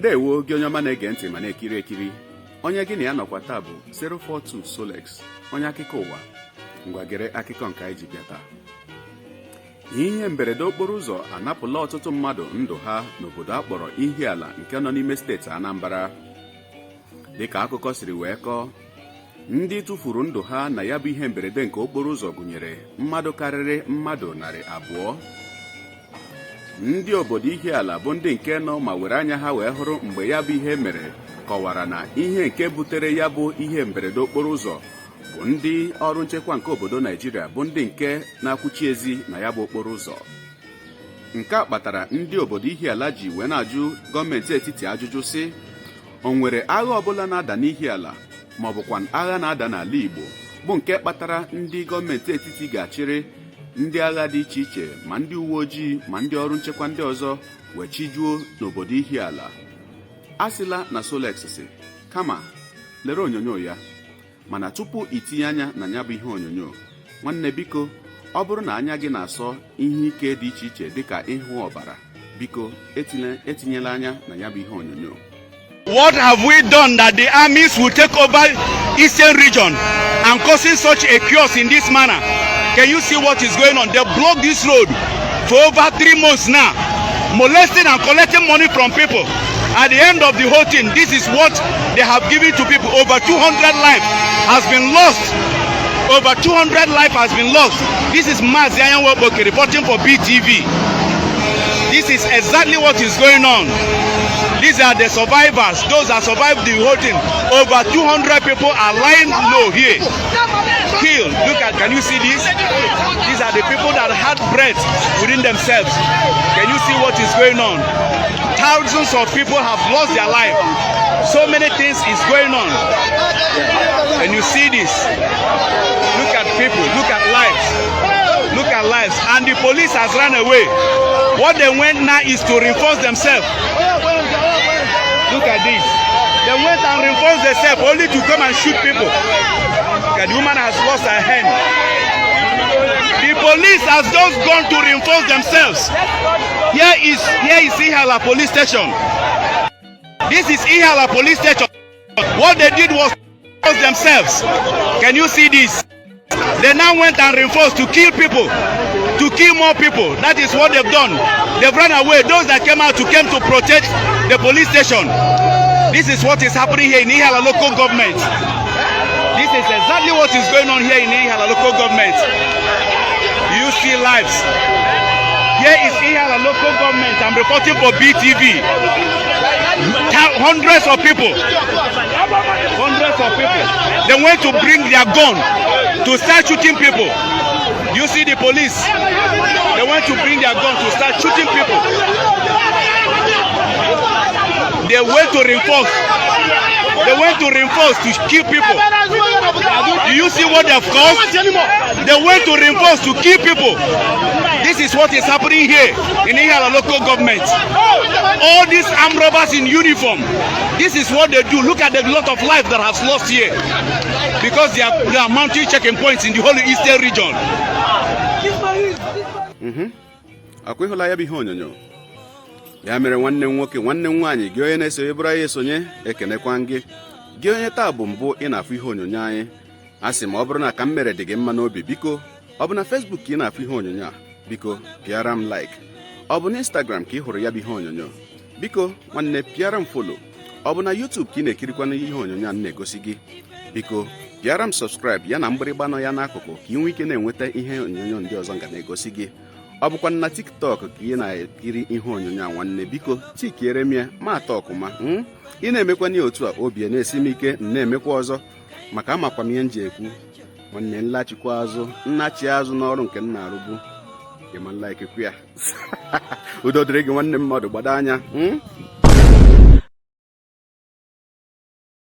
ndewo gị onye ọma na-ege ntị ma na-ekiri ekiri. Onye gị na ya nọkwa taa bụ 042 Solex, onye akụkọ ụwa. Ngwa gere akụkọ nke anyị ji bịa taa. Ihe mberede okporo ụzọ anapụla ọtụtụ mmadụ ndụ ha n'obodo akpọrọ Ihiala nke nọ n'ime steeti Anambra. Dịka akụkọ siri wee kọọ, ndị tụfuru ndụ ha na ya bụ ihe mberede nke okporo ụzọ gụnyere mmadụ karịrị mmadụ 200. Ndị obodo Ihiala bụ ndị nke nọ ma were anya ha wee hụrụ mgbe ya bụ ihe mere kọwara na ihe nke butere ya bụ ihe mberede okporo ụzọ bụ ndị ọrụ nchekwa nke obodo Naịjirịa bụ ndị nke na-akwụchi ezi na ya bụ okporo ụzọ. Nke a kpatara ndị obodo Ihiala ji wee na-ajụ gọọmenti etiti ajụjụ sị, o nwere agha ọbụla na-ada n'Ihiala ma ọ bụkwa agha na-ada n'ala Igbo bụ nke kpatara ndị gọọmenti etiti ga-achịrị ndị agha dị iche iche ma ndị uwe ojii ma ndị ọrụ nchekwa ndị ọzọ wee chijuo n'obodo Ihiala. Asịla na Solex si kama lere onyonyo ya, mana tupu itinye anya na ya bụ ihe onyonyo, nwanne biko, ọ bụrụ na anya gị na-asọ ihe ike dị iche iche dịka ịhụ ọbara, biko etinyela anya na ya bụ ihe onyonyo. What have we done that the armies will take over Eastern region and causing such a chaos in this manner? Can you see what is going on? They blocked this road for over 3 months now, molesting and collecting money from people. At the end of the whole thing, this is what they have given to people. Over 200 lives has been lost. Over 200 lives has been lost. This is Mazi Ayanwoboke reporting for BTV. This is exactly what is going on. These are the survivors, those that survived the whole thing. Over 200 people are lying low here, killed. Look at, can you see this? These are the people that had breath within themselves. Can you see what is going on? Thousands of people have lost their life. So many things is going on. And you see this. Look at people, look at lives. Look at lives. And the police has run away. What they went now is to reinforce themselves. Look at this. They went and reinforced themselves only to come and shoot people. The woman has lost her hand. The police has just gone to reinforce themselves. Here is Ihiala police station. This is Ihiala police station. What they did was reinforce themselves. Can you see this? They now went and reinforced to kill people, to kill more people. That is what they've done. They've run away. Those that came out came to protect the police station. This is what is happening here in Ihiala local government. This is exactly what is going on here in Ihiala local government. You see lives. Here is Ihiala local government. I'm reporting for BTV. Hundreds of people. Hundreds of people. They went to bring their gun to start shooting people. You see the police. They went to bring their gun to start shooting people. They went to reinforce. They went to reinforce to kill people. Do you see what they've caused? They went to reinforce to kill people. This is what is happening here in Ihiala local government. All these armed robbers in uniform. This is what they do. Look at the lot of life that has lost here because they are mounting checking points in the whole eastern region. Akwụhụla ya bụ ihe onyonyo. Ya mere nwanne m nwoke, nwanne m nwaanyị, gị onye na-esonye bụrụ anyị esonye, ekenekwa gị. Gị onye taa bụ mbụ ị na-afụ ihe onyonyo anyị. Asị ma ọ bụrụ na ka m mere dị gị mma n'obi, biko ọ bụ na Facebook ka ị na-afụ ihe onyonyo a, biko pịara m like. Ọ bụ na Instagram ka ị hụrụ ya bụ ihe onyonyo, biko nwanne pịara m follow. Ọ bụ na YouTube ka ị na-ekirikwana ihe onyonyo a na-egosi gị, biko pịara m subscribe ya na mgbịrịgba nọ ya n'akụkụ ka ị nwee ike na-enweta ihe onyonyo ndị ọzọ nga na-egosi gị. Ọ bụkwa na TikTok ka ị na-ekiri ihe onyonyo a, nwanne biko tikiere m ya ma talk ma ị na-emekwa n'ihe otu a, obi na-esi m ike na-emekwa ọzọ maka amakwa m ihe m ji ekwu. Nwanne nlachikwa azụ, nnachi azụ n'ọrụ nke m na-arụbu. Ịma like ya. Udo dịrị gị nwanne mmadụ, gbado anya.